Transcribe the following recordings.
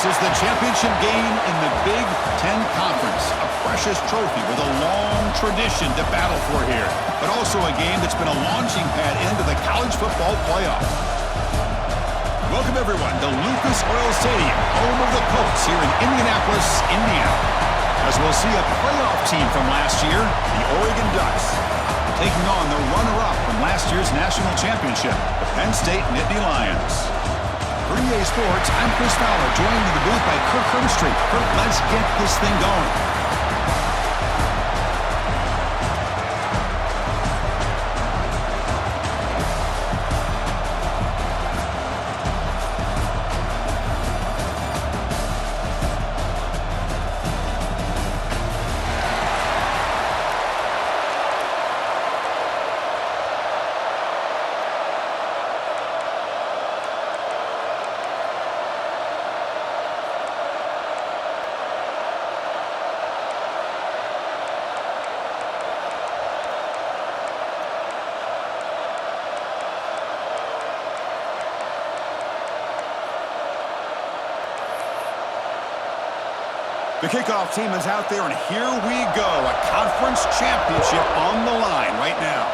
This is the championship game in the Big 10 Conference. A precious trophy with a long tradition to battle for here, but also a game that's been a launching pad into the college football playoff. Welcome, everyone, to Lucas Oil Stadium, home of the Colts here in Indianapolis, Indiana. As we'll see a playoff team from last year, the Oregon Ducks, taking on the runner-up from last year's national championship, the Penn State Nittany Lions. For EA Sports, I'm Chris Fowler, joined in the booth by Kirk Herbstreit. Kirk, let's get this thing going. The kickoff team is out there, and here we go. A conference championship on the line right now.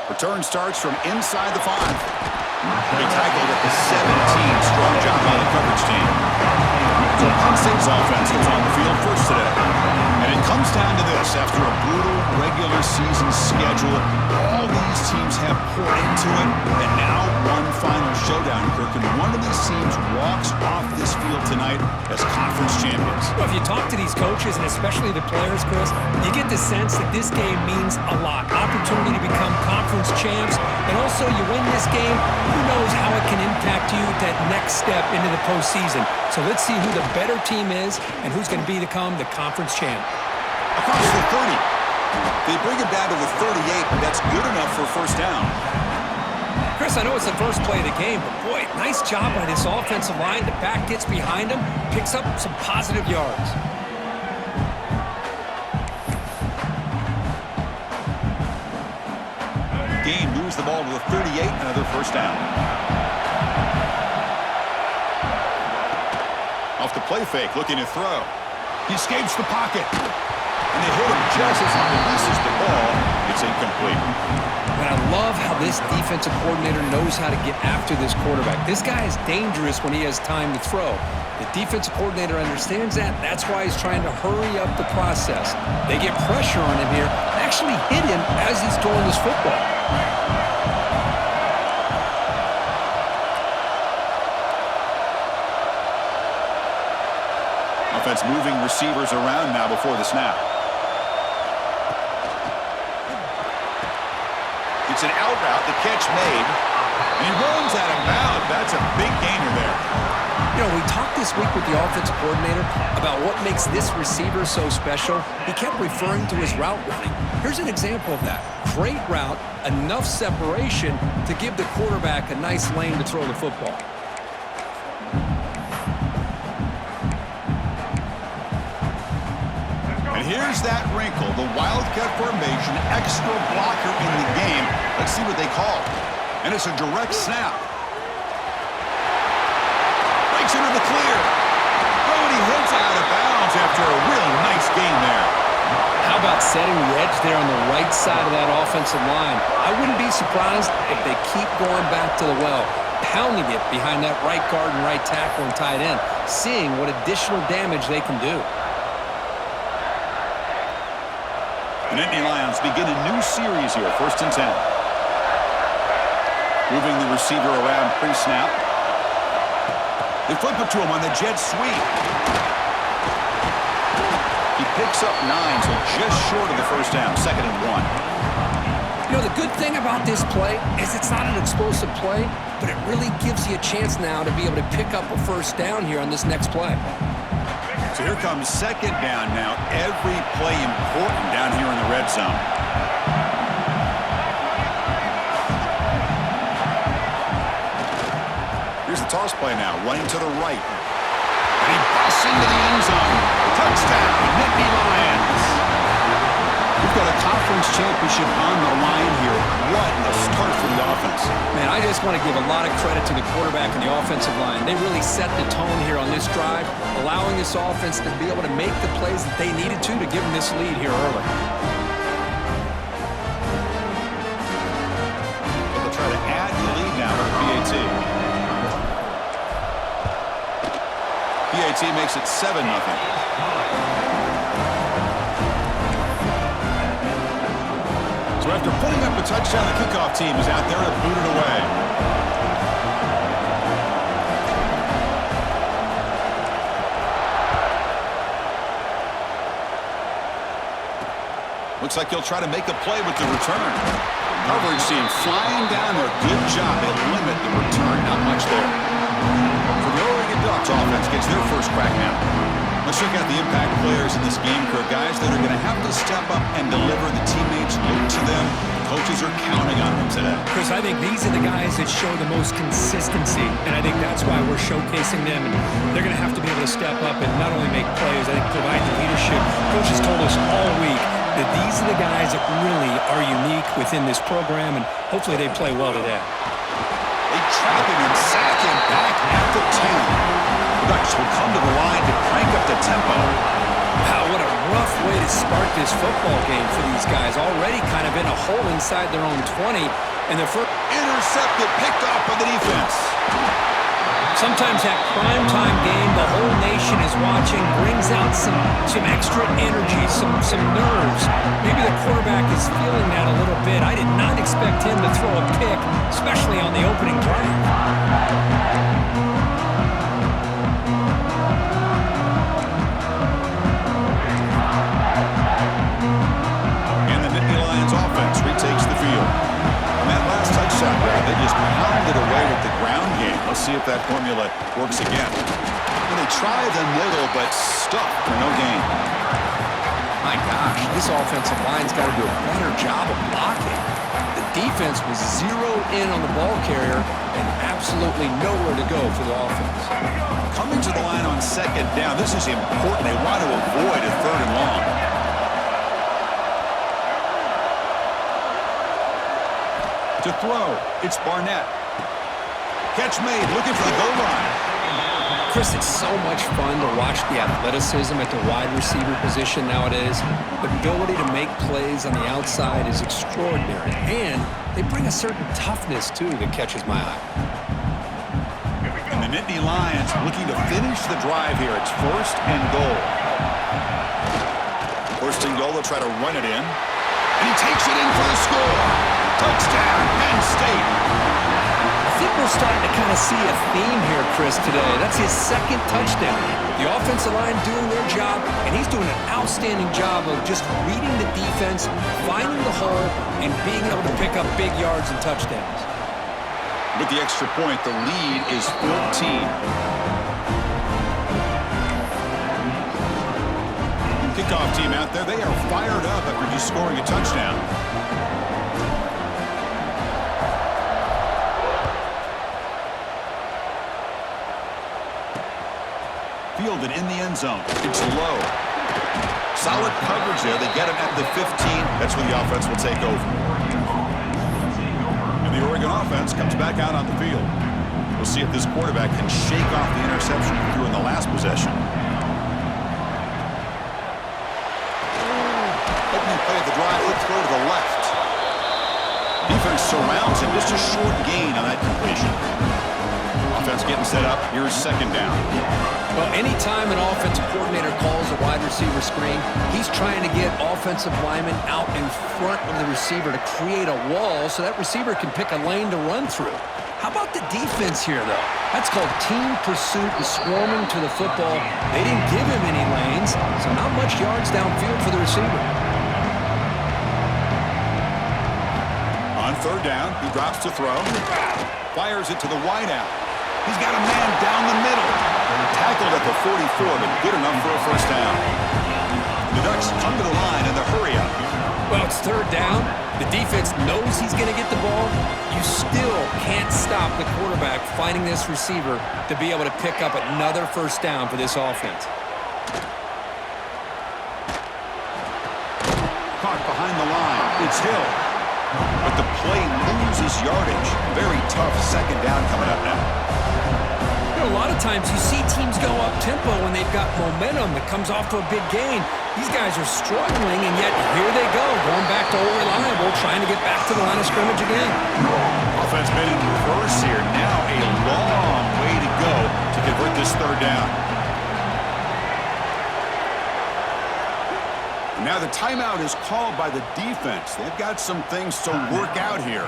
Return starts from inside the 5. They tackled at the 17. Strong job by the coverage team. So Penn State's offense is on the field first today. And it comes down to this. After a brutal regular season schedule, all these teams have poured into it, and now one final showdown, Kirk, and one of these teams walks off this field tonight as conference champions. Well, if you talk to these coaches, and especially the players, Chris, you get the sense that this game means a lot. Opportunity to become conference champs, and also you win this game, who knows how it can impact you that next step into the postseason. So let's see who the better team is and who's going to become the conference champ. Across the 30. They bring it down to the 38, but that's good enough for a first down. Chris, I know it's the first play of the game, but boy, nice job by this offensive line. The back gets behind him, picks up some positive yards. Gain moves the ball to the 38, another first down. Off the play fake, looking to throw. He escapes the pocket. And they hit him just as he releases the ball. It's incomplete. And I love how this defensive coordinator knows how to get after this quarterback. This guy is dangerous when he has time to throw. The defensive coordinator understands that. That's why he's trying to hurry up the process. They get pressure on him here. Actually hit him as he's throwing this football. Offense moving receivers around now before the snap. It's an out route, the catch made. And he runs out of bounds. That's a big gainer there. You know, we talked this week with the offensive coordinator about what makes this receiver so special. He kept referring to his route running. Here's an example of that. Great route, enough separation to give the quarterback a nice lane to throw the football. Here's that wrinkle, the Wildcat formation, extra blocker in the game. Let's see what they call. And it's a direct snap. Breaks into the clear. Oh, and he hits out of bounds after a real nice gain there. How about setting the edge there on the right side of that offensive line? I wouldn't be surprised if they keep going back to the well, pounding it behind that right guard and right tackle and tight end, seeing what additional damage they can do. The Nittany Lions begin a new series here, 1st and 10. Moving the receiver around pre-snap. They flip it to him on the jet sweep. He picks up 9, so just short of the first down, 2nd and 1. You know, the good thing about this play is it's not an explosive play, but it really gives you a chance now to be able to pick up a first down here on this next play. So here comes 2nd down now. Every play important down here in the red zone. Here's the toss play now, running to the right. And he busts into the end zone. Touchdown, Nittany Lions. We've got a conference conference championship on the line here. What a start for the offense. Man, I just want to give a lot of credit to the quarterback and the offensive line. They really set the tone here on this drive, allowing this offense to be able to make the plays that they needed to give them this lead here early. So they'll try to add the lead now with the PAT. PAT makes it 7-0. So after putting up a touchdown, the kickoff team is out there to boot it away. Looks like he'll try to make a play with the return. Coverage team flying down there. Good job. They limit the return. Not much there. So the Oregon Ducks offense gets their first crack now. Let's check out the impact players in this game, Kirk. Guys that are going to have to step up and deliver. The teammates look to them. Coaches are counting on them today. Chris, I think these are the guys that show the most consistency, and I think that's why we're showcasing them. And they're going to have to be able to step up and not only make plays, I think provide the leadership. Coaches told us all week that these are the guys that really are unique within this program, and hopefully they play well today. They trap him and sack him back at the 10. The Ducks will come to the line to crank up the tempo. Wow, what a rough way to start this football game for these guys. Already kind of in a hole inside their own 20, and their first Intercepted, picked off by the defense. Sometimes that primetime game, the whole nation is watching, brings out some extra energy, some nerves. Maybe the quarterback is feeling that a little bit. I did not expect him to throw a pick, especially on the opening drive. And the Nittany Lions offense retakes the field. On that last touchdown drive, they just pounded away with the ground game. Let's see if that formula works again. And they try the middle, but stuck for no gain. My gosh, this offensive line's got to do a better job of blocking. The defense was zeroed in on the ball carrier and absolutely nowhere to go for the offense. Coming to the line on second down, this is important. They want to avoid a third and long. To throw, it's Barnett. Catch made, looking for the goal line. Chris, it's so much fun to watch the athleticism at the wide receiver position nowadays. The ability to make plays on the outside is extraordinary, and they bring a certain toughness, too, that catches my eye. And the Nittany Lions looking to finish the drive here. It's first and goal. First and goal, they'll try to run it in. And he takes it in for the score. Touchdown, Penn State. I think we're starting to kind of see a theme here, Chris, today. That's his second touchdown. The offensive line doing their job, and he's doing an outstanding job of just reading the defense, finding the hole, and being able to pick up big yards and touchdowns. With the extra point, the lead is 14. Kickoff team out there, they are fired up after just scoring a touchdown. Fielded in the end zone. It's low. Solid coverage there. They get him at the 15. That's where the offense will take over. And the Oregon offense comes back out on the field. We'll see if this quarterback can shake off the interception he threw in the last possession. Opening play of the drive, let's go to the left. Defense surrounds him. Just a short gain on that completion. Offense getting set up. Here's second down. Well, anytime an offensive coordinator calls a wide receiver screen, he's trying to get offensive linemen out in front of the receiver to create a wall so that receiver can pick a lane to run through. How about the defense here, though? That's called team pursuit and swarming to the football. They didn't give him any lanes, so not much yards downfield for the receiver. On third down, he drops to throw. Fires it to the wideout. He's got a man down the middle. Tackled at the 44, but good enough for a first down. The Ducks come to the line in the hurry-up. Well, it's third down. The defense knows he's going to get the ball. You still can't stop the quarterback finding this receiver to be able to pick up another first down for this offense. caught behind the line. It's Hill. But the play loses yardage. Very tough second down coming up now. A lot of times you see teams go up-tempo when they've got momentum that comes off to a big gain. These guys are struggling, and yet here they go, going back to old reliable, trying to get back to the line of scrimmage again. Offense been in reverse here. Now a long way to go to convert this third down. Now the timeout is called by the defense. They've got some things to work out here.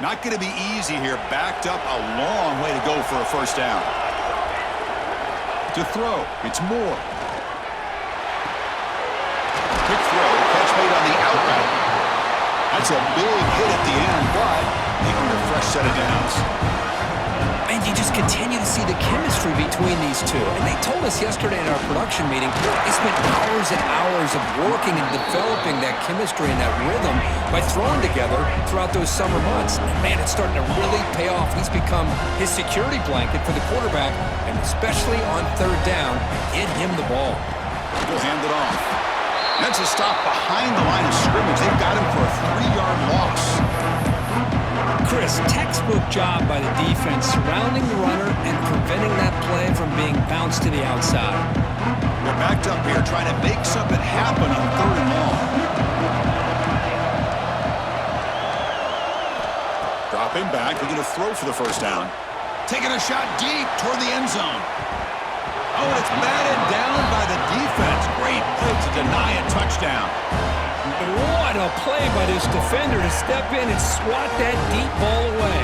Not going to be easy here. Backed up a long way to go for a first down. To throw, it's Moore. Quick throw, catch made on the out route. That's a big hit at the end, but they earn a fresh set of downs. And you just continue to see the chemistry between these two. And they told us yesterday in our production meeting, they spent hours and hours of working and developing that chemistry and that rhythm by throwing together throughout those summer months. And man, it's starting to really pay off. He's become his security blanket for the quarterback, and especially on third down, get him the ball. He'll hand it off. That's a stop behind the line of scrimmage. They've got him for a 3-yard loss. Chris, textbook job by the defense surrounding the runner and preventing that play from being bounced to the outside. They're backed up here trying to make something happen on third and long. Dropping back, they're going to throw for the first down. Taking a shot deep toward the end zone. Oh, and it's batted down by the defense. Great play to deny a touchdown. What a play by this defender to step in and swat that deep ball away.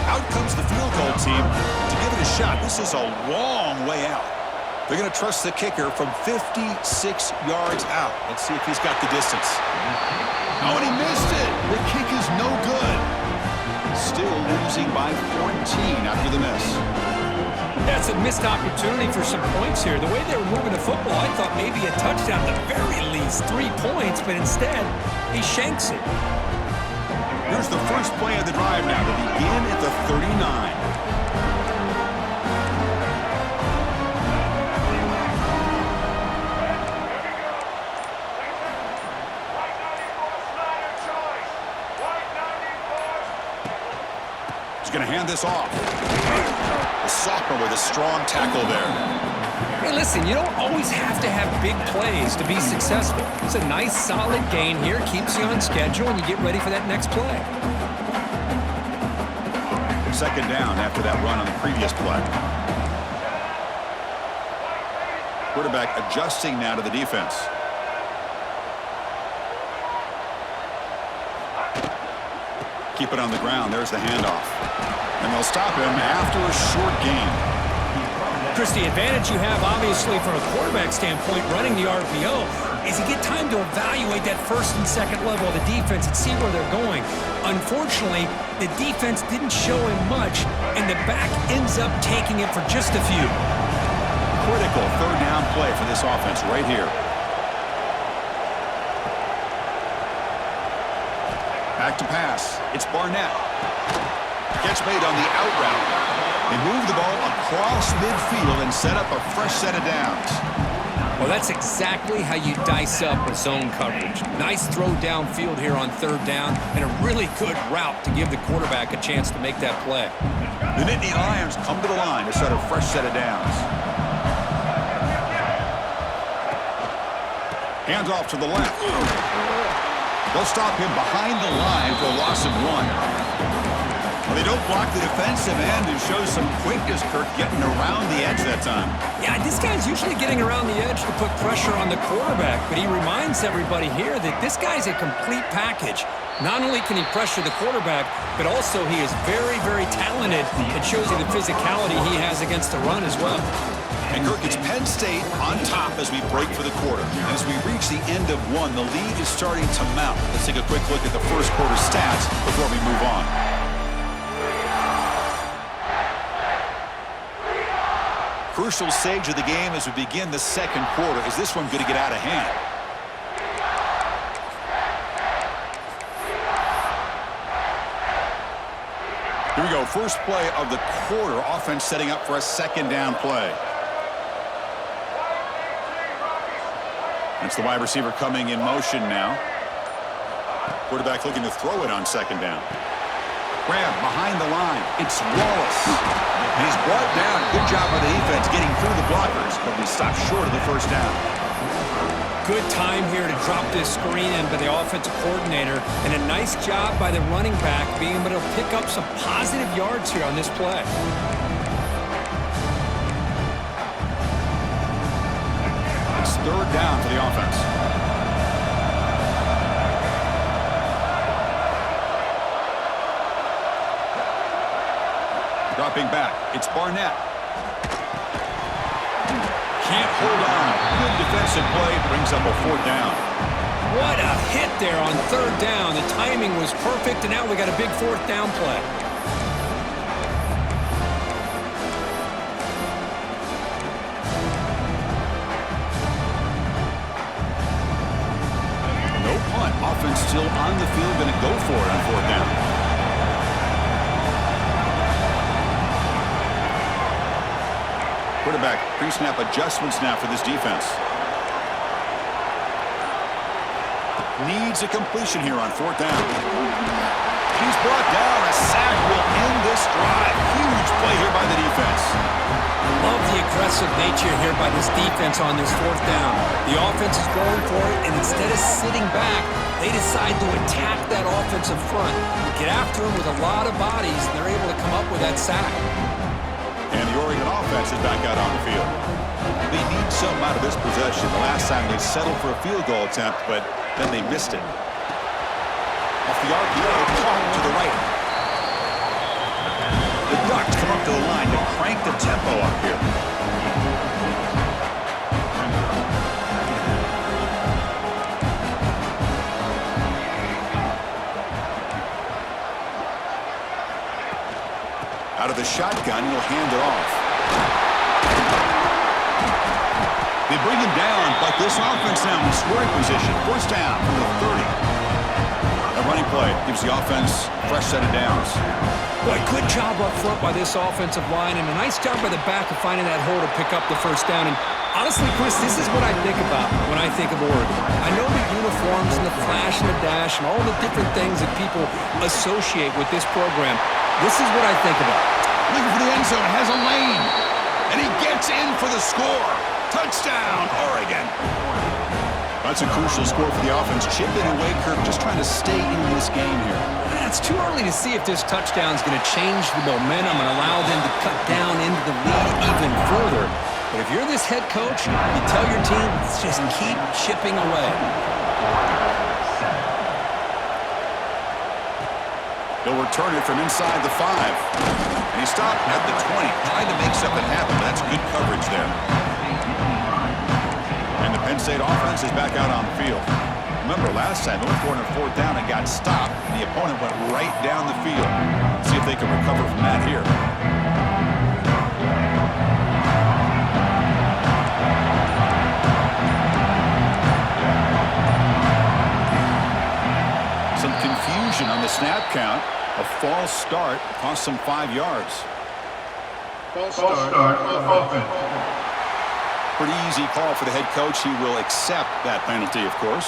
Out comes the field goal team to give it a shot. This is a long way out. They're going to trust the kicker from 56 yards out. Let's see if he's got the distance. Oh, and he missed it. The kick is no good. Still losing by 14 after the miss. That's a missed opportunity for some points here. The way they were moving the football, I thought maybe a touchdown at the very least, 3 points, but instead, he shanks it. Here's the first play of the drive now to begin at the 39. He's going to hand this off. The sophomore with a strong tackle there. Hey, listen, you don't always have to have big plays to be successful. It's a nice, solid gain here, keeps you on schedule, and you get ready for that next play. Second down after that run on the previous play. Quarterback adjusting now to the defense. Keep it on the ground. There's the handoff. And they'll stop him after a short gain. Chris, the advantage you have, obviously, from a quarterback standpoint, running the RPO, is you get time to evaluate that first and second level of the defense and see where they're going. Unfortunately, the defense didn't show him much, and the back ends up taking it for just a few. Critical third down play for this offense right here. Back to pass. It's Barnett. Catch made on the out route. They move the ball across midfield and set up a fresh set of downs. Well, that's exactly how you dice up a zone coverage. Nice throw downfield here on third down, and a really good route to give the quarterback a chance to make that play. The Nittany Lions come to the line to set a fresh set of downs. Hands off to the left. They'll stop him behind the line for a loss of 1. Well, they don't block the defensive end and show some quickness, Kirk, getting around the edge that time. Yeah, this guy's usually getting around the edge to put pressure on the quarterback, but he reminds everybody here that this guy's a complete package. Not only can he pressure the quarterback, but also he is very, very talented. It shows you the physicality he has against the run as well. And Kirk, it's Penn State on top as we break for the quarter. And as we reach the end of 1, the lead is starting to mount. Let's take a quick look at the first quarter stats before we move on. Crucial stage of the game as we begin the second quarter. Is this one going to get out of hand? Here we go. First play of the quarter. Offense setting up for a second down play. It's the wide receiver coming in motion now. Quarterback looking to throw it on second down. Grab behind the line. It's Wallace. And he's brought down. Good job by the defense getting through the blockers, but we stopped short of the first down. Good time here to drop this screen in by the offensive coordinator, and a nice job by the running back being able to pick up some positive yards here on this play. It's third down for the offense. Dropping back, it's Barnett. Can't hold on. Good defensive play, brings up a fourth down. What a hit there on third down. The timing was perfect, and now we got a big fourth down play. No punt. Offense still on the field, going to go for it on fourth down. Quarterback, pre-snap adjustments now for this defense. Needs a completion here on fourth down. He's brought down. A sack will end this drive. Huge play here by the defense. Love the aggressive nature here by this defense on this fourth down. The offense is going for it, and instead of sitting back, they decide to attack that offensive front. Get after them with a lot of bodies, and they're able to come up with that sack. And the Oregon offense is back out on the field. They need something out of this possession. The last time they settled for a field goal attempt, but then they missed it. Off the RPO, caught to the right. The Ducks come up to the line to crank the tempo up here. Out of the shotgun, he'll hand it off. They bring him down, but this offense now in scoring position. First down from the 30. A running play gives the offense a fresh set of downs. Boy, good job up front by this offensive line, and a nice job by the back of finding that hole to pick up the first down. And honestly, Chris, this is what I think about when I think of Oregon. I know the uniforms and the flash and the dash and all the different things that people associate with this program. This is what I think about. Looking for the end zone, has a lane. And he gets in for the score. Touchdown, Oregon. That's a crucial score for the offense. Chipping away, Kirk, just trying to stay in this game here. It's too early to see if this touchdown is going to change the momentum and allow them to cut down into the lead even further. But if you're this head coach, you tell your team, let's just keep chipping away. He'll return it from inside the 5. And he stopped at the 20. Tried to make something happen, but that's good coverage there. And the Penn State offense is back out on the field. Remember, last time, they went for it on fourth down and got stopped. The opponent went right down the field. See if they can recover from that here. Some confusion on the snap count. A false start cost them 5 yards. False start offense. Pretty easy call for the head coach. He will accept that penalty, of course.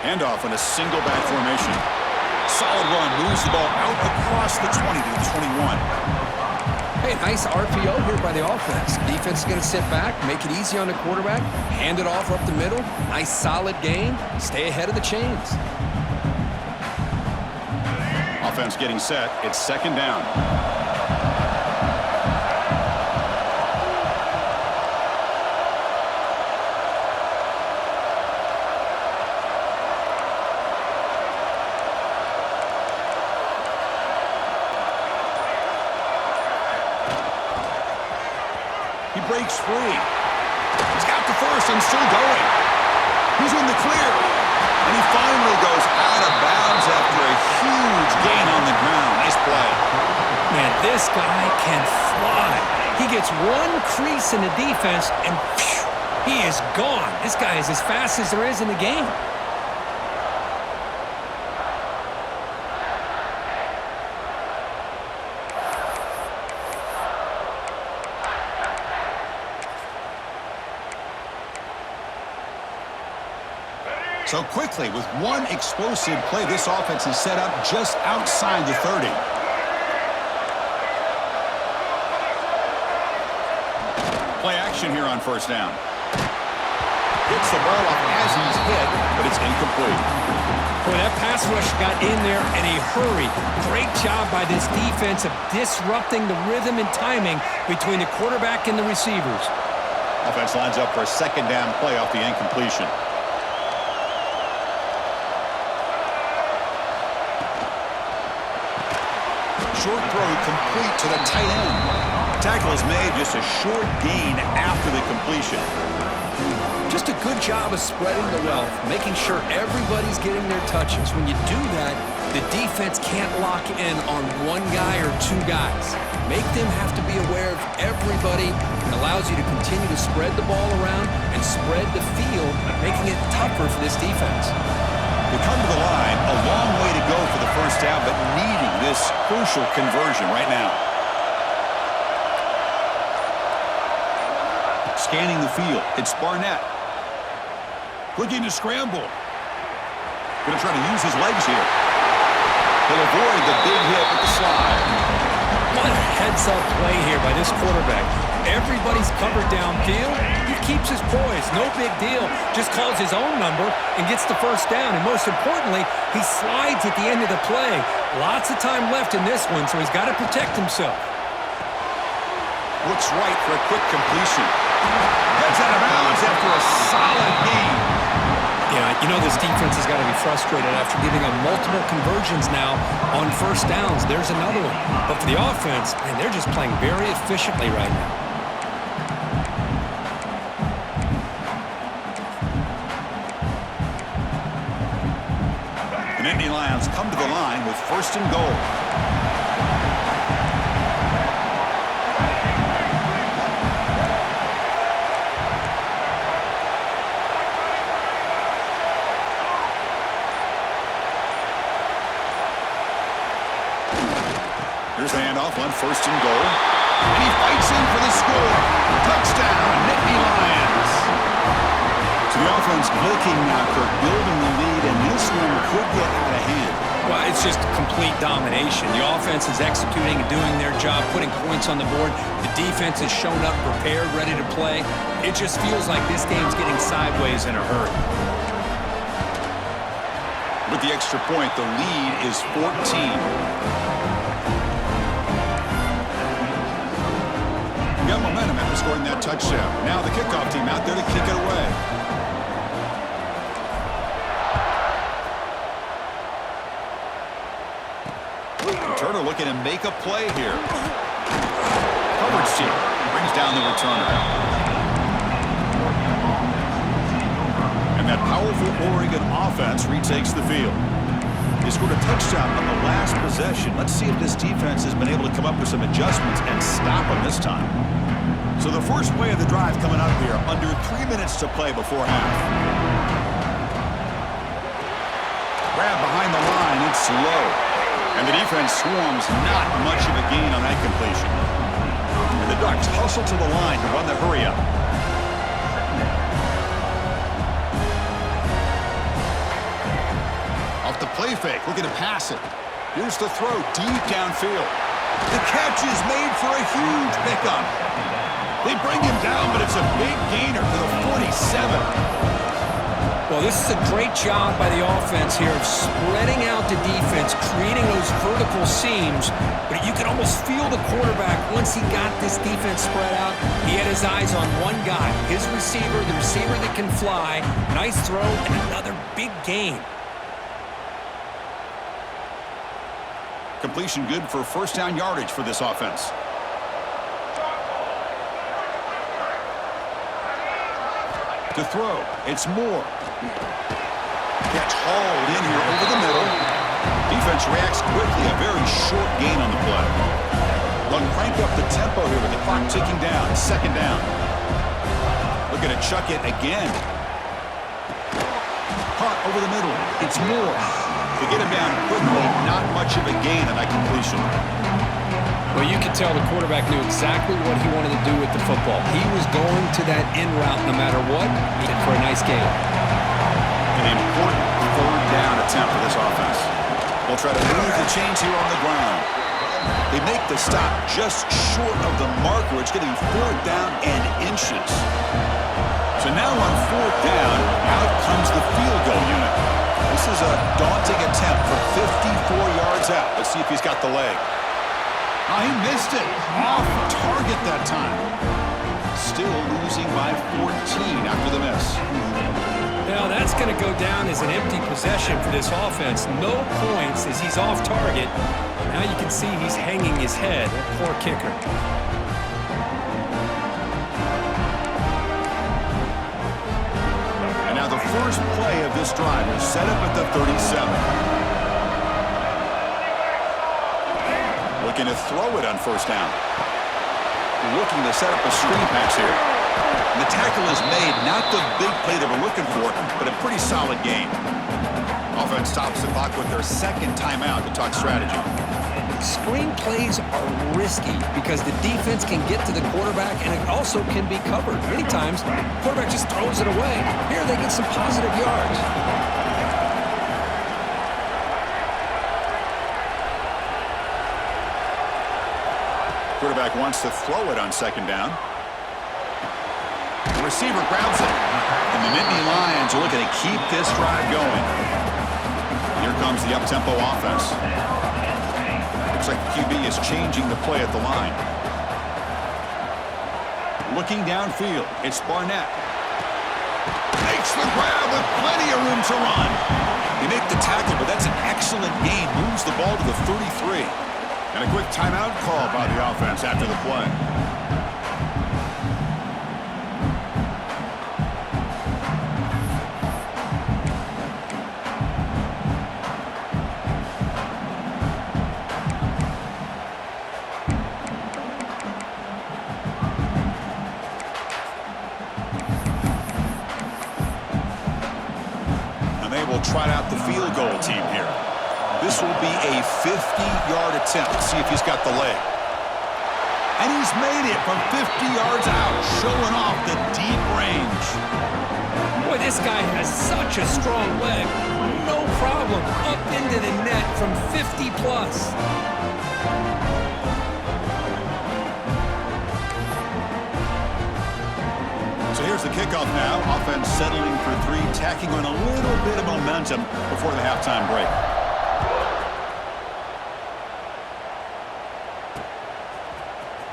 Handoff in a single back formation. Solid run, moves the ball out across the 20 to the 21. Hey, nice RPO here by the offense. Defense is going to sit back, make it easy on the quarterback, hand it off up the middle. Nice solid gain. Stay ahead of the chains. Offense getting set. It's second down. He breaks free. He's got the first and still going. He's in the clear. And he finally goes out of bounds after a huge gain on the ground. Nice play. Man, this guy can fly. He gets one crease in the defense, and phew, he is gone. This guy is as fast as there is in the game. So quickly, with one explosive play, this offense is set up just outside the 30. Play action here on first down. Gets the ball off as he's hit, but it's incomplete. Boy, that pass rush got in there in a hurry. Great job by this defense of disrupting the rhythm and timing between the quarterback and the receivers. Offense lines up for a second down play off the incompletion. Short throw complete to the tight end. Tackle is made, just a short gain after the completion. Just a good job of spreading the wealth, making sure everybody's getting their touches. When you do that, the defense can't lock in on one guy or two guys. Make them have to be aware of everybody. It allows you to continue to spread the ball around and spread the field, making it tougher for this defense. We come to the line, a long way to go for the first down, but needing this crucial conversion right now. Scanning the field, it's Barnett. Looking to scramble. Going to try to use his legs here. He'll avoid the big hit with the slide. What a heads-up play here by this quarterback. Everybody's covered downfield. He keeps his poise. No big deal. Just calls his own number and gets the first down. And most importantly, he slides at the end of the play. Lots of time left in this one, so he's got to protect himself. Looks right for a quick completion. Gets out of bounds after a solid game. Yeah, you know this defense has got to be frustrated after giving them multiple conversions now on first downs. There's another one. But for the offense, man, they're just playing very efficiently right now. And Indy Lions come to the line with first and goal. Here's the handoff on first and goal. And he fights in for the score. Touchdown, Nittany Lions. So the offense clicking now, Kirk, building the lead, and this one could get out of hand. Well, it's just complete domination. The offense is executing and doing their job, putting points on the board. The defense has shown up prepared, ready to play. It just feels like this game's getting sideways in a hurry. With the extra point, the lead is 14. Got momentum after scoring that touchdown. Now the kickoff team out there to kick it away. Turner looking to make a play here. Coverage team brings down the returner. And that powerful Oregon offense retakes the field. They scored a touchdown on the last possession. Let's see if this defense has been able to come up with some adjustments and stop them this time. So the first play of the drive coming up here, under 3 minutes to play before half. Grab behind the line, it's low. And the defense swarms, not much of a gain on that completion. And the Ducks hustle to the line to run the hurry up. Off the play fake, looking to pass it. Here's the throw, deep downfield. The catch is made for a huge pickup. They bring him down, but it's a big gainer to the 47. Well, this is a great job by the offense here of spreading out the defense, creating those vertical seams. But you can almost feel the quarterback once he got this defense spread out. He had his eyes on one guy, his receiver, the receiver that can fly. Nice throw and another big gain. Completion good for first down yardage for this offense. To throw, it's Moore. Catch hauled in here over the middle. Defense reacts quickly, a very short gain on the play. They'll crank up the tempo here with the clock ticking down. Second down. Looking to chuck it again. Caught over the middle. It's Moore. To get him down quickly, not much of a gain on that completion. Well, you could tell the quarterback knew exactly what he wanted to do with the football. He was going to that in route no matter what for a nice game. An important third down attempt for this offense. They'll try to move the chains here on the ground. They make the stop just short of the marker. It's getting fourth down and inches. So now on fourth down, out comes the field goal unit. This is a daunting attempt from 54 yards out. Let's see if he's got the leg. Oh, he missed it. Off target that time. Still losing by 14 after the miss. Now that's going to go down as an empty possession for this offense. No points as he's off target. Now you can see he's hanging his head. Poor kicker. And now the first play of this drive is set up at the 37. Looking to throw it on first down. Looking to set up a screen pass here. And the tackle is made. Not the big play they were looking for, but a pretty solid game. Offense stops the clock with their second timeout to talk strategy. Screen plays are risky because the defense can get to the quarterback and it also can be covered. Many times, the quarterback just throws it away. Here they get some positive yards. Quarterback wants to throw it on second down. The receiver grabs it. And the Nittany Lions are looking to keep this drive going. Here comes the up-tempo offense. Looks like the QB is changing the play at the line. Looking downfield, it's Barnett. Makes the grab with plenty of room to run. They make the tackle, but that's an excellent gain. Moves the ball to the 33. And a quick timeout call by the offense after the play. And they will trot out the field goal team here. This will be a 50-yard attempt to see if he's got the leg. And he's made it from 50 yards out, showing off the deep range. Boy, this guy has such a strong leg. No problem. Up into the net from 50 plus. So here's the kickoff now. Offense settling for three, tacking on a little bit of momentum before the halftime break.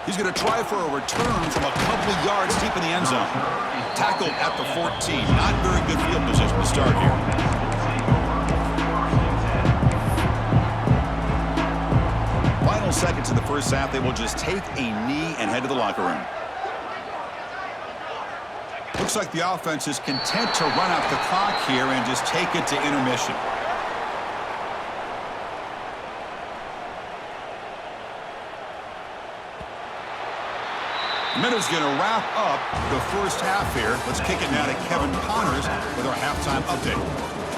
He's going to try for a return from a couple yards deep in the end zone. Tackled at the 14. Not very good field position to start here. Final seconds in the first half. They will just take a knee and head to the locker room. Looks like the offense is content to run out the clock here and just take it to intermission. Minute's going to wrap up the first half here. Let's kick it now to Kevin Connors with our halftime update.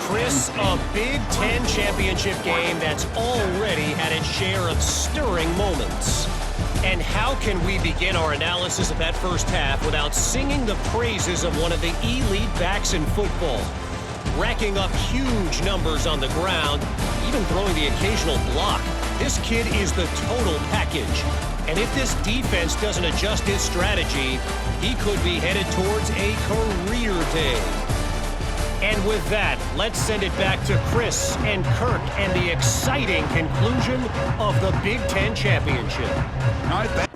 Chris, a Big Ten championship game that's already had its share of stirring moments. And how can we begin our analysis of that first half without singing the praises of one of the elite backs in football? Racking up huge numbers on the ground, even throwing the occasional block. This kid is the total package. And if this defense doesn't adjust his strategy, he could be headed towards a career day. And with that, let's send it back to Chris and Kirk and the exciting conclusion of the Big Ten Championship. All right,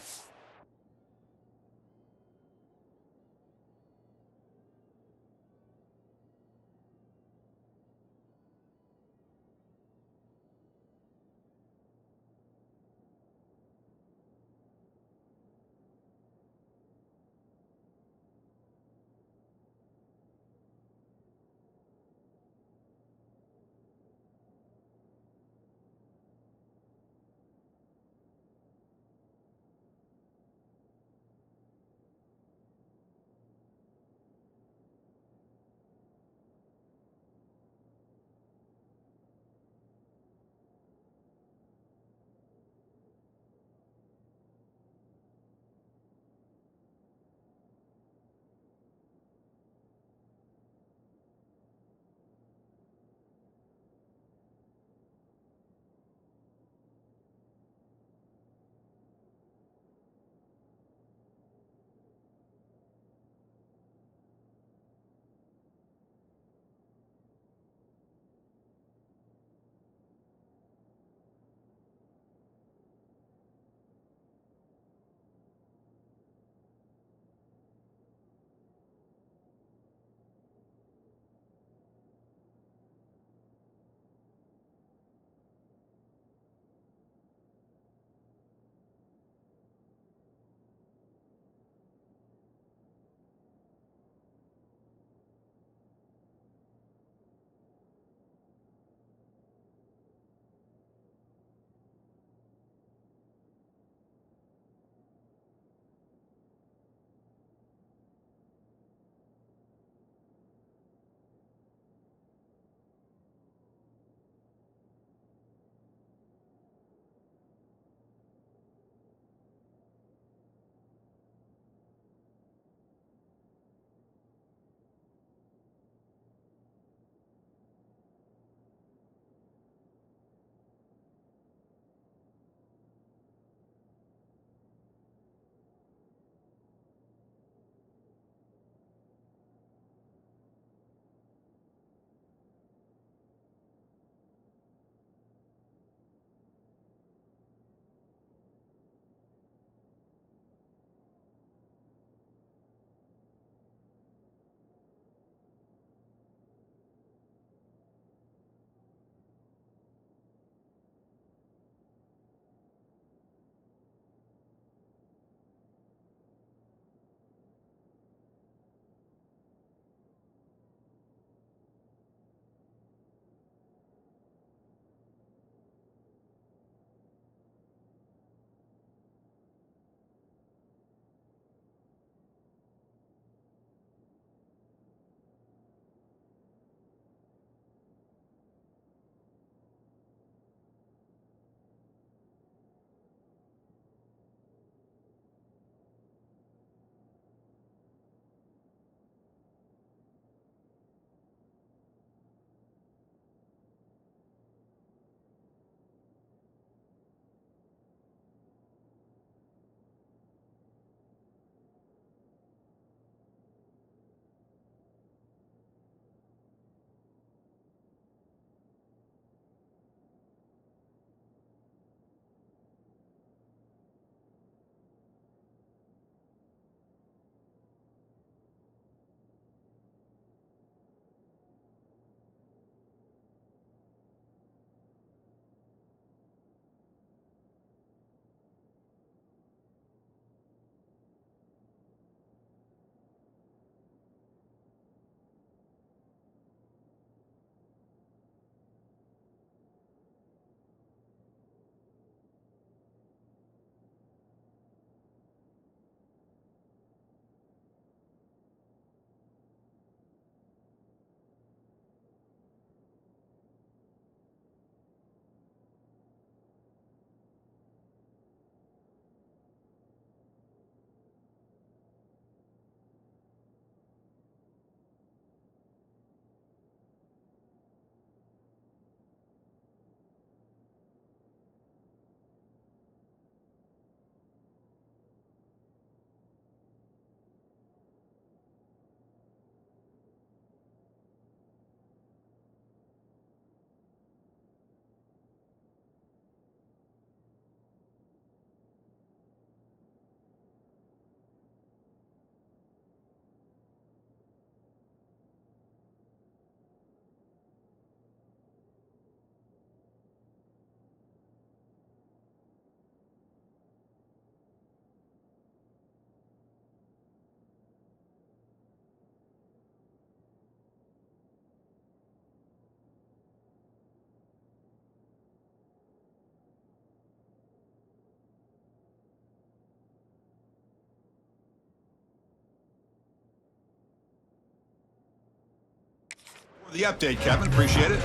The update, Kevin. Appreciate it.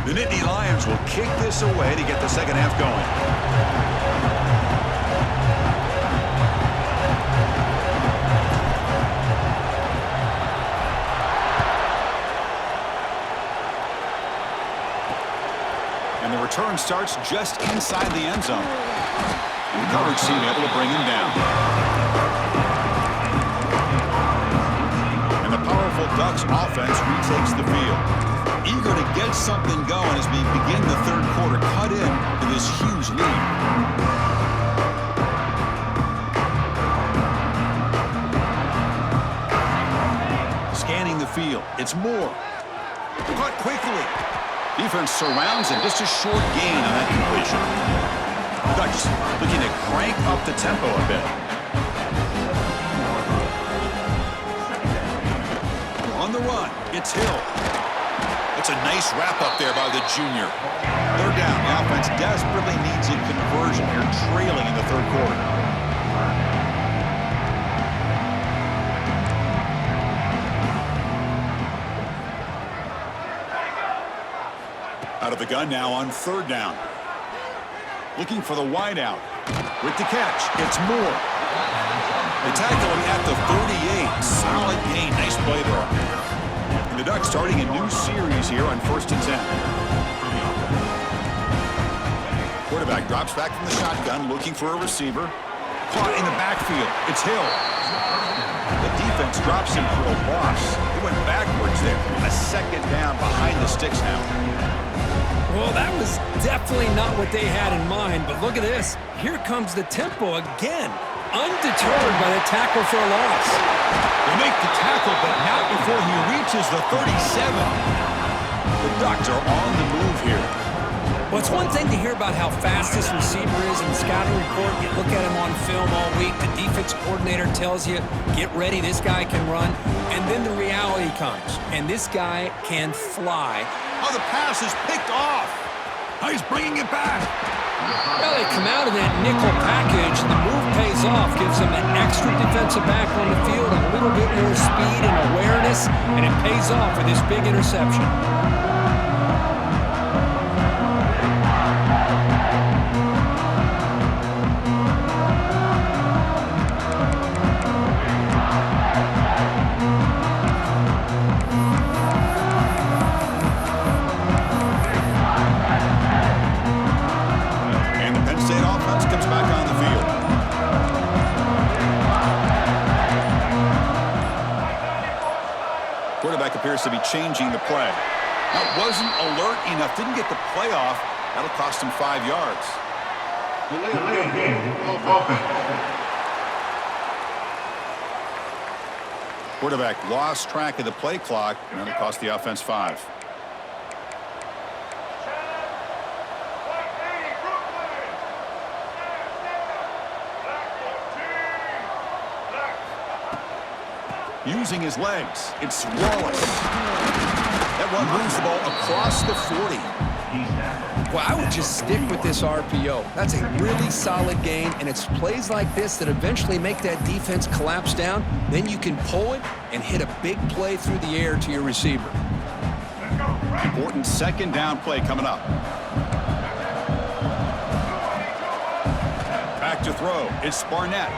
The Nittany Lions will kick this away to get the second half going. And the return starts just inside the end zone. And the coverage team able to bring him down. And the powerful Ducks offense retakes the field. Eager to get something going as we begin the third quarter, cut in to this huge lead. Scanning the field. It's Moore. Caught quickly. Defense surrounds him. Just a short gain on that completion. Ducks looking to crank up the tempo a bit. On the run, it's Hill. That's a nice wrap-up there by the junior. Third down. The offense desperately needs a conversion here, trailing in the third quarter. Out of the gun now on third down. Looking for the wideout. With the catch, it's Moore. They tackle him at the 38. Solid gain. Nice play there. And the Ducks starting a new series here on 1st and 10. Quarterback drops back from the shotgun, looking for a receiver. Caught in the backfield. It's Hill. The defense drops him for a loss. He went backwards there. A second down behind the sticks now. Well, that was definitely not what they had in mind, but look at this. Here comes the tempo again. Undeterred by the tackle for a loss. They make the tackle, but not before he reaches the 37. The Ducks are on the move here. Well, it's one thing to hear about how fast this receiver is in the scouting report. You look at him on film all week. The defense coordinator tells you, get ready, this guy can run. And then the reality comes, and this guy can fly. Oh, the pass is picked off. Oh, he's bringing it back. Well, they come out of that nickel package, and the move pays off, gives them an extra defensive back on the field, a little bit more speed and awareness, and it pays off with this big interception. Quarterback appears to be changing the play. That wasn't alert enough. Didn't get the play off. That'll cost him 5 yards. Quarterback lost track of the play clock, and that'll cost the offense 5. Using his legs, it's Wallace. That one moves the ball across the 40. Well, I would just stick with this RPO. That's a really solid game, and it's plays like this that eventually make that defense collapse down. Then you can pull it and hit a big play through the air to your receiver. Important second down play coming up. Back to throw. It's Barnett,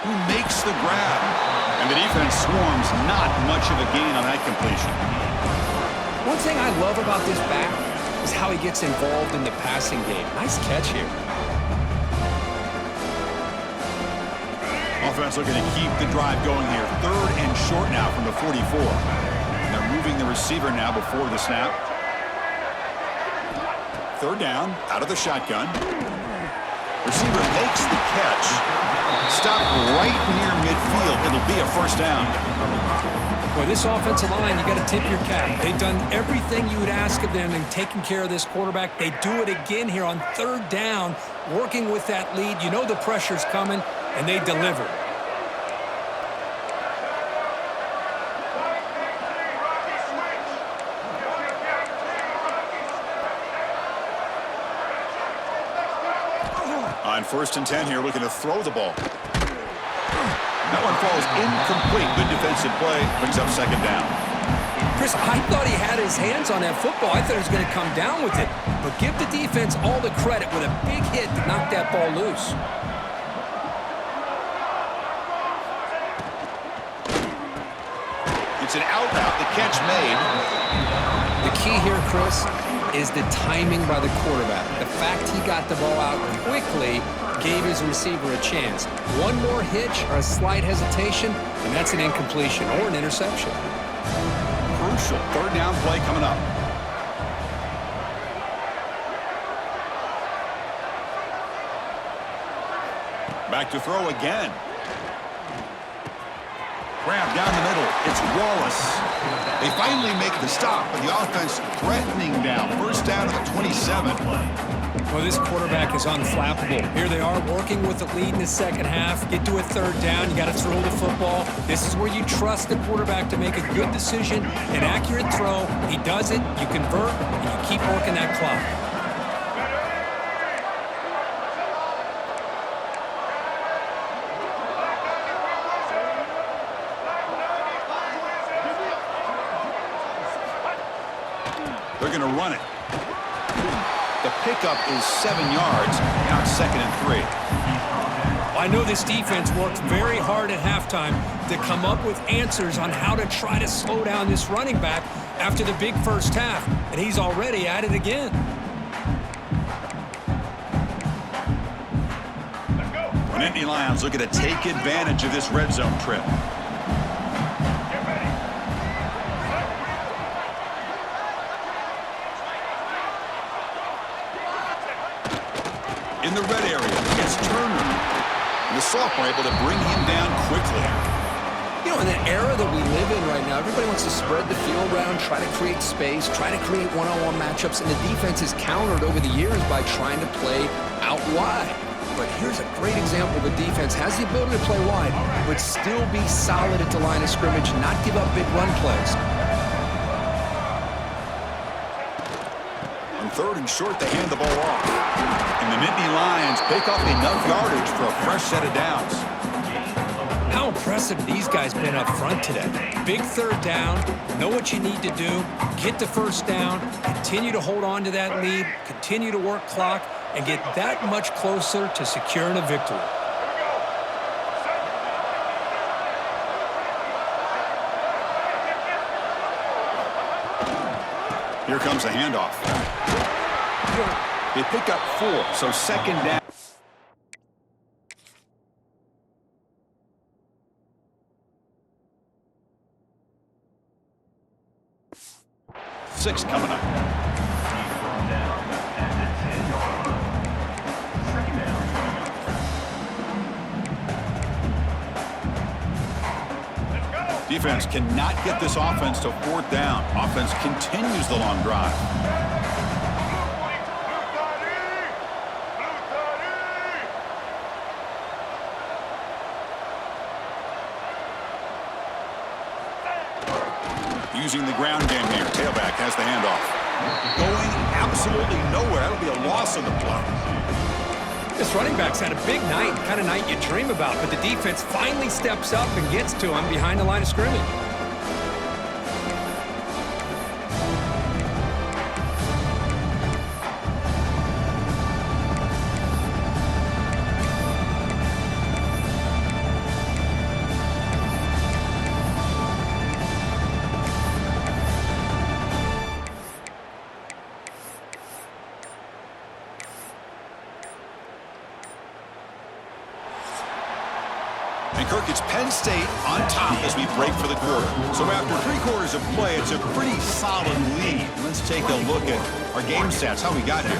who makes the grab. And the defense swarms, not much of a gain on that completion. One thing I love about this back is how he gets involved in the passing game. Nice catch here. Offense looking to keep the drive going here. Third and short now from the 44. And they're moving the receiver now before the snap. Third down, out of the shotgun. Receiver makes the catch. Stop right near midfield. It'll be a first down. Boy, this offensive line, you got to tip your cap. They've done everything you would ask of them in taking care of this quarterback. They do it again here on third down, working with that lead. You know the pressure's coming, and they deliver. On 1st and 10 here, looking to throw the ball. That one falls incomplete. Good defensive play. Brings up second down. Chris, I thought he had his hands on that football. I thought he was going to come down with it. But give the defense all the credit with a big hit to knock that ball loose. It's an out route. The catch made. The key here, Chris, is the timing by the quarterback. The fact he got the ball out quickly gave his receiver a chance. One more hitch or a slight hesitation, and that's an incompletion or an interception. Crucial third down play coming up. Back to throw again. Grab down the middle. It's Wallace. They finally make the stop, but the offense threatening down. First down at the 27. Well, this quarterback is unflappable. Here they are working with the lead in the second half. Get to a third down. You got to throw the football. This is where you trust the quarterback to make a good decision, an accurate throw. He does it, you convert, and you keep working that clock. They're going to run it. The pickup is 7 yards. Now it's 2nd and 3. I know this defense worked very hard at halftime to come up with answers on how to try to slow down this running back after the big first half, and he's already at it again. And Indy Lions looking to take advantage of this red zone trip. In the red area, it's Turner. And the sophomore able to bring him down quickly. You know, in the era that we live in right now, everybody wants to spread the field around, try to create space, try to create one-on-one matchups, and the defense is countered over the years by trying to play out wide. But here's a great example. The defense has the ability to play wide, but still be solid at the line of scrimmage, not give up big run plays. On 3rd and short, they hand the ball off. And the Nittany Lions pick up enough yardage for a fresh set of downs. How impressive these guys been up front today. Big third down, know what you need to do, get the first down, continue to hold on to that lead, continue to work clock, and get that much closer to securing a victory. Here comes the handoff. They pick up 4, so 2nd down. Six coming up. Defense cannot get this offense to 4th down. Offense continues the long drive. Using the ground game here. Tailback has the handoff. Going absolutely nowhere. That'll be a loss of the play. This running back's had a big night, kind of night you dream about, but the defense finally steps up and gets to him behind the line of scrimmage. And Kirk, it's Penn State on top as we break for the quarter. So after 3 quarters of play, it's a pretty solid lead. Let's take a look at our game stats, how we got here.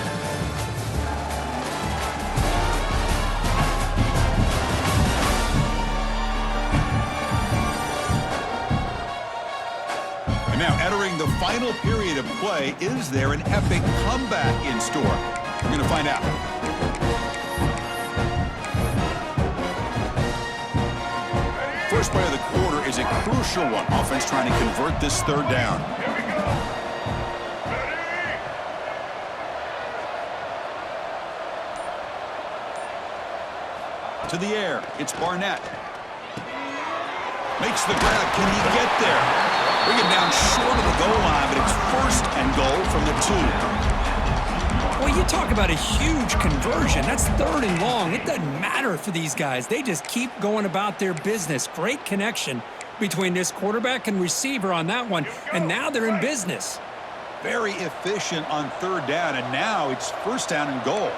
And now entering the final period of play, is there an epic comeback in store? We're going to find out. First play of the quarter is a crucial one. Offense trying to convert this 3rd down. To the air, it's Barnett. Makes the grab. Can he get there? Bring it down short of the goal line, but it's first and goal from the 2. Well, you talk about a huge conversion. That's 3rd and long. It doesn't matter for these guys. They just keep going about their business. Great connection between this quarterback and receiver on that one, and now they're in business. Very efficient on 3rd down, and now it's first down and goal.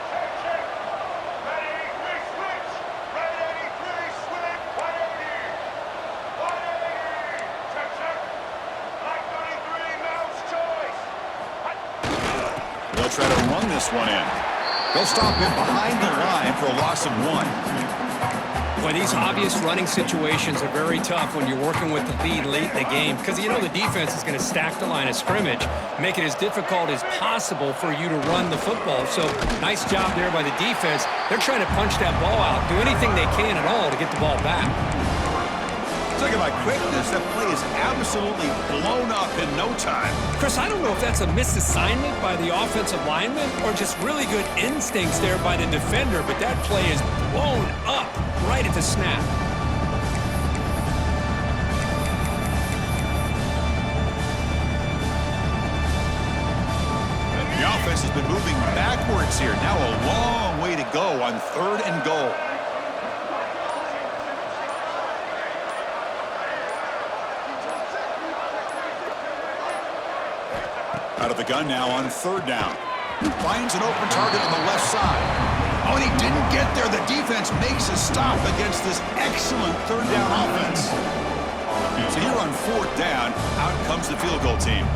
They'll try to run this one in. They'll stop him behind the line for a loss of 1. Well, these obvious running situations are very tough when you're working with the lead late in the game because you know the defense is going to stack the line of scrimmage, make it as difficult as possible for you to run the football. So nice job there by the defense. They're trying to punch that ball out, do anything they can at all to get the ball back. Talking about quickness, that play is absolutely blown up in no time. Chris, I don't know if that's a misassignment by the offensive lineman or just really good instincts there by the defender, but that play is blown up right at the snap. The offense has been moving backwards here. Now a long way to go on 3rd and goal. Out of the gun now on 3rd down. Finds an open target on the left side. Oh, and he didn't get there. The defense makes a stop against this excellent 3rd down offense. So here on 4th down, out comes the field goal team.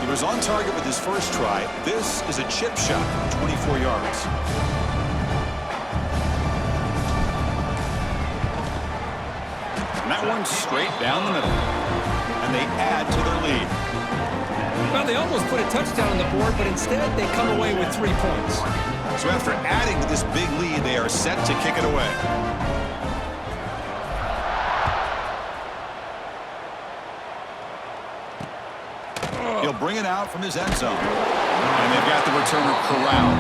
He was on target with his first try. This is a chip shot from 24 yards. And that one's straight down the middle. And they add to their lead. Well, they almost put a touchdown on the board, but instead they come away with 3 points. So after adding to this big lead, they are set to kick it away. He'll bring it out from his end zone. And they've got the returner corralled.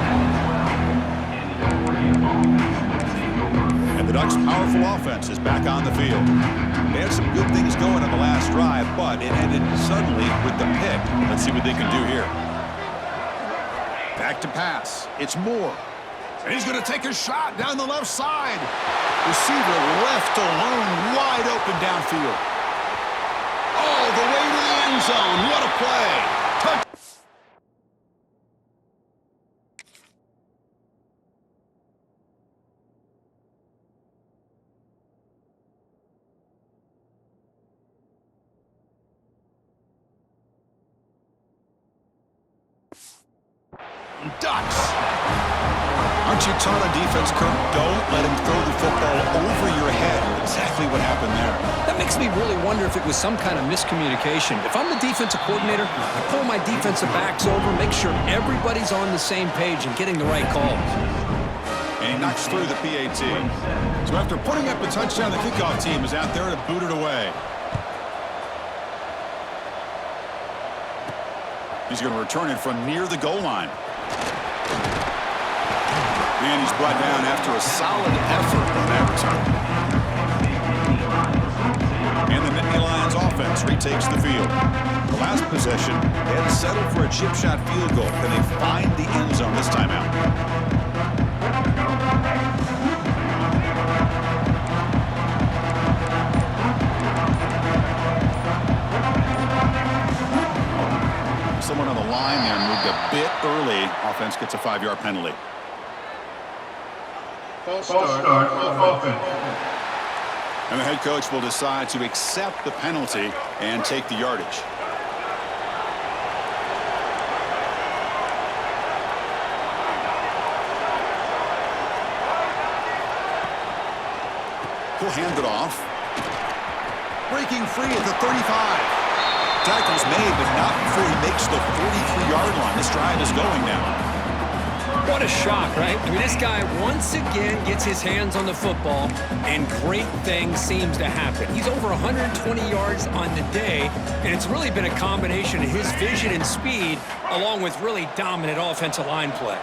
And the Ducks' powerful offense is back on the field. They had some good things going on the last drive, but it ended suddenly with the pick. Let's see what they can do here. Back to pass. It's Moore. And he's going to take a shot down the left side. Receiver left alone, wide open downfield. All the way to the end zone. What a play. Touch. Ducks. Aren't you taught on defense, Kirk? Don't let him throw the football over your head. Exactly what happened there. That makes me really wonder if it was some kind of miscommunication. If I'm the defensive coordinator, I pull my defensive backs over, make sure everybody's on the same page and getting the right calls. And he knocks through the PAT. So after putting up a touchdown, the kickoff team is out there to boot it away. He's going to return it from near the goal line. And he's brought down after a solid effort on that return. And the Nittany Lions offense retakes the field. The last possession, they had settled for a chip shot field goal. Can they find the end zone this time out? Someone on the line there moved a bit early. Offense gets a 5-yard penalty. False start offense. And the head coach will decide to accept the penalty and take the yardage. He'll hand it off. Breaking free at the 35. Tackle's made, but not before he makes the 43-yard line. This drive is going now. What a shock, right? I mean, this guy once again gets his hands on the football, and great things seems to happen. He's over 120 yards on the day, and it's really been a combination of his vision and speed, along with really dominant offensive line play.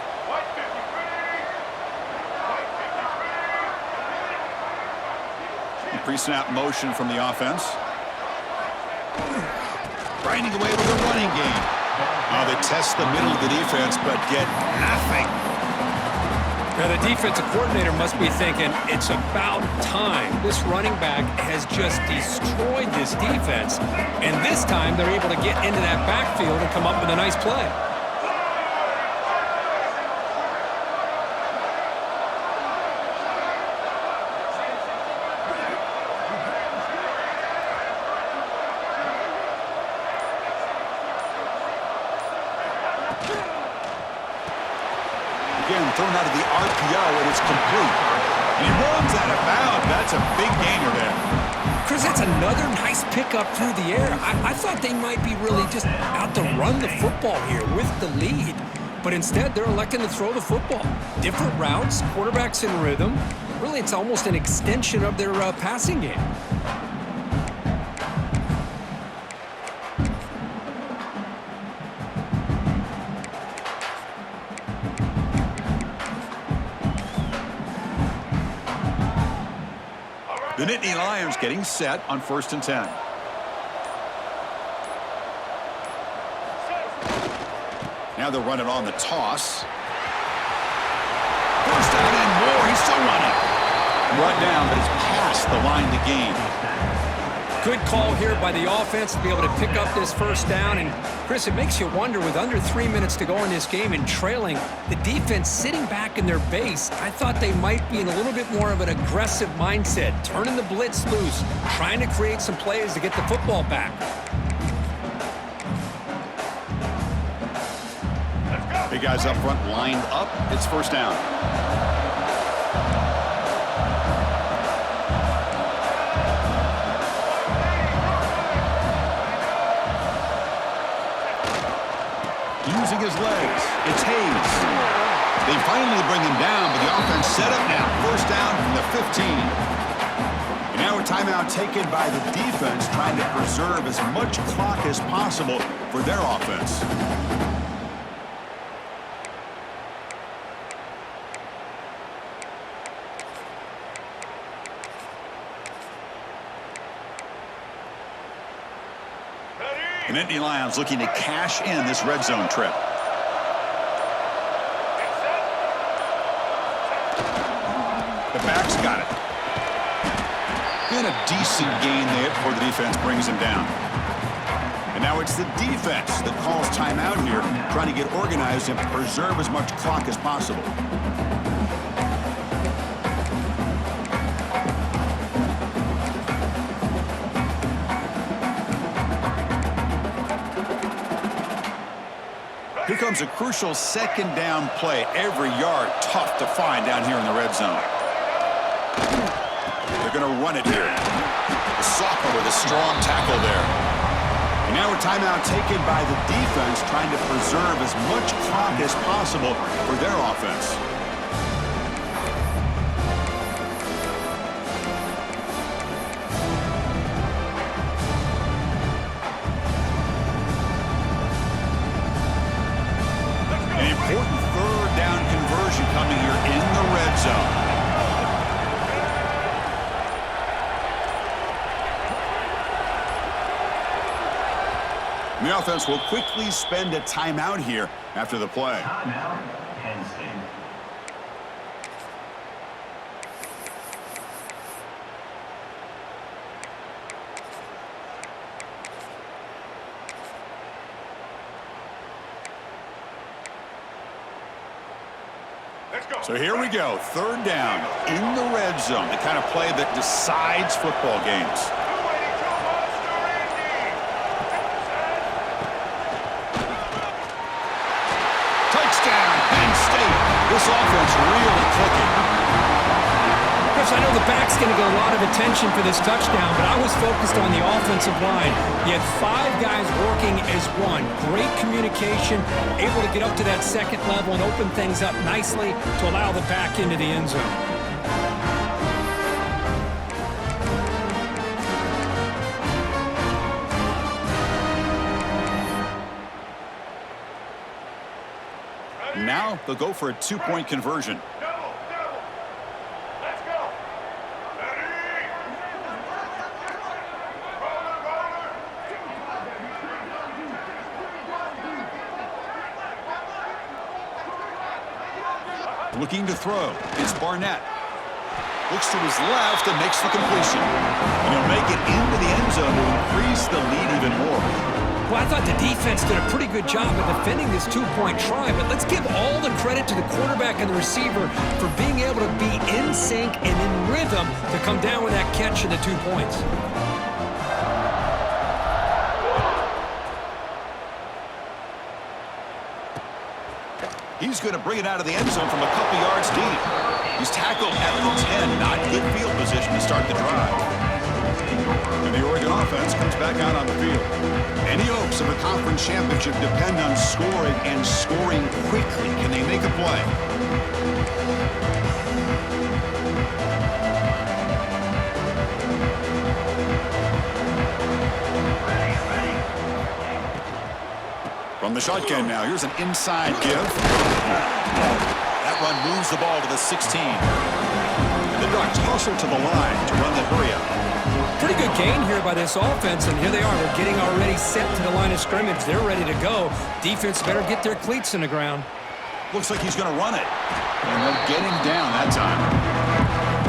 pre-snap motion from the offense. Grinding away with a running game. Now they test the middle of the defense, but get nothing. Now the defensive coordinator must be thinking, it's about time. This running back has just destroyed this defense, and this time they're able to get into that backfield and come up with a nice play. Again, thrown out of the RPO, and it's complete. And he runs out of bounds. That's a big gainer there. Chris, that's another nice pickup through the air. I thought they might be really just out to run the football here with the lead. But instead, they're electing to throw the football. Different routes, quarterbacks in rhythm. Really, it's almost an extension of their passing game. The Nittany Lions getting set on 1st and 10. Now they'll run it on the toss. First down and more. He's still running. Brought down, but it's past the line to gain. Good call here by the offense to be able to pick up this first down. And, Chris, it makes you wonder, with under 3 minutes to go in this game and trailing, the defense sitting back in their base, I thought they might be in a little bit more of an aggressive mindset, turning the blitz loose, trying to create some plays to get the football back. Big guys up front lined up. It's first down. Using his legs, it's Hayes. They finally bring him down, but the offense set up now. First down from the 15. And now a timeout taken by the defense, trying to preserve as much clock as possible for their offense. The Nittany Lions looking to cash in this red zone trip. The back's got it. And a decent gain there before the defense brings him down. And now it's the defense that calls timeout here, trying to get organized and preserve as much clock as possible. Here comes a crucial second down play. Every yard tough to find down here in the red zone. They're going to run it here. The Soccer with a strong tackle there. And now a timeout taken by the defense, trying to preserve as much clock as possible for their offense. An important third down conversion coming here in the red zone. And the offense will quickly spend a timeout here after the play. So here we go, third down in the red zone, the kind of play that decides football games. Touchdown, Penn State. This offense really clicking. Chris, I know the back's going to get a lot of attention for this touchdown, but I was focused on the offensive line. You had 5 guys working as one. Great communication, able to get up to that second level and open things up nicely to allow the back into the end zone. Now they'll go for a 2-point conversion. Looking to throw. It's Barnett. Looks to his left and makes the completion. And he'll make it into the end zone to increase the lead even more. Well, I thought the defense did a pretty good job of defending this two-point try, but let's give all the credit to the quarterback and the receiver for being able to be in sync and in rhythm to come down with that catch and the 2 points. He's going to bring it out of the end zone from a couple yards deep. He's tackled at the 10. Not good field position to start the drive. And the Oregon offense comes back out on the field. Any hopes of a conference championship depend on scoring and scoring quickly. Can they make a play? From the shotgun now, here's an inside give. That run moves the ball to the 16. And the Ducks hustle to the line to run the hurry-up. Pretty good gain here by this offense, and here they are. They're getting already set to the line of scrimmage. They're ready to go. Defense better get their cleats in the ground. Looks like he's going to run it. And they'll get him down that time.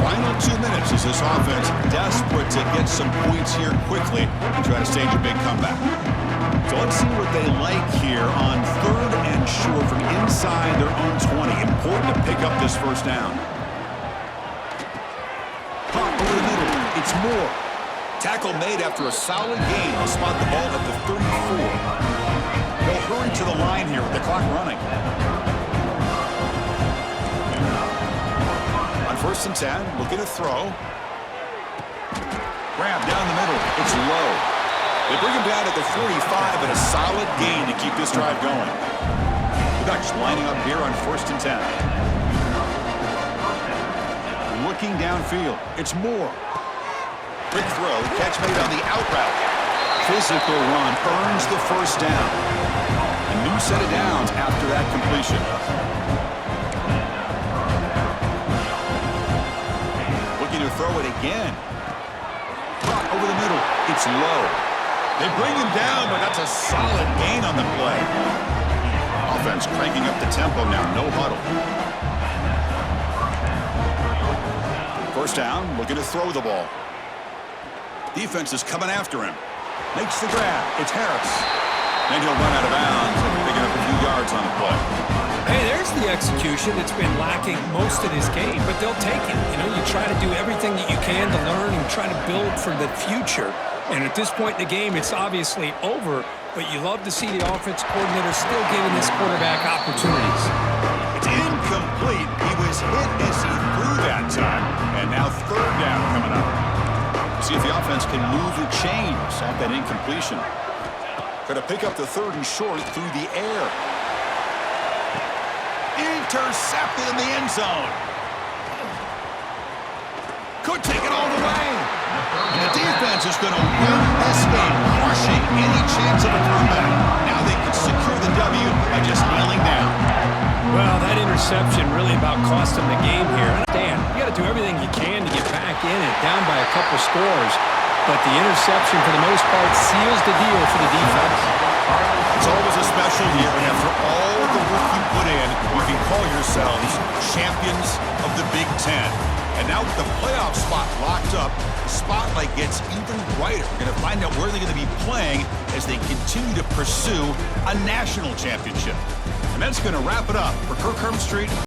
Final 2 minutes as this offense desperate to get some points here quickly and try to stage a big comeback. So let's see what they like here on 3rd and short from inside their own 20. Important to pick up this first down. Pop over the middle. It's Moore. Tackle made after a solid gain. They'll spot the ball at the 34. They'll hurry to the line here with the clock running. On 1st and 10, looking to throw. Grab down the middle. It's low. They bring him down at the 45, but a solid gain to keep this drive going. The Ducks lining up here on 1st and 10. Looking downfield. It's Moore. Quick throw. Catch made on the out route. Physical run earns the first down. A new set of downs after that completion. Looking to throw it again. Caught over the middle. It's low. They bring him down, but that's a solid gain on the play. Offense cranking up the tempo now, no huddle. First down, looking to throw the ball. Defense is coming after him. Makes the grab. It's Harris. Then he'll run out of bounds, picking up a few yards on the play. Hey, there's the execution that's been lacking most of this game, but they'll take it. You know, you try to do everything that you can to learn and try to build for the future. And at this point in the game, it's obviously over, but you love to see the offense coordinator still giving this quarterback opportunities. It's incomplete. He was hit as he threw that time, and now 3rd down coming up. See if the offense can move the chains off that incompletion. Going to pick up the 3rd and short through the air. Intercepted in the end zone. Could take it all the way. And the defense is going to win this game, crushing any chance of a comeback. Now they can secure the W by just kneeling down. Well, that interception really about cost them the game here. Dan, you got to do everything you can to get back in and down by a couple scores. But the interception, for the most part, seals the deal for the defense. It's always a special year, and after all the work you put in, you can call yourselves champions of the Big Ten. And now with the playoff spot locked up, the spotlight gets even brighter. We're going to find out where they're going to be playing as they continue to pursue a national championship. And that's going to wrap it up for Kirk Herbstreit.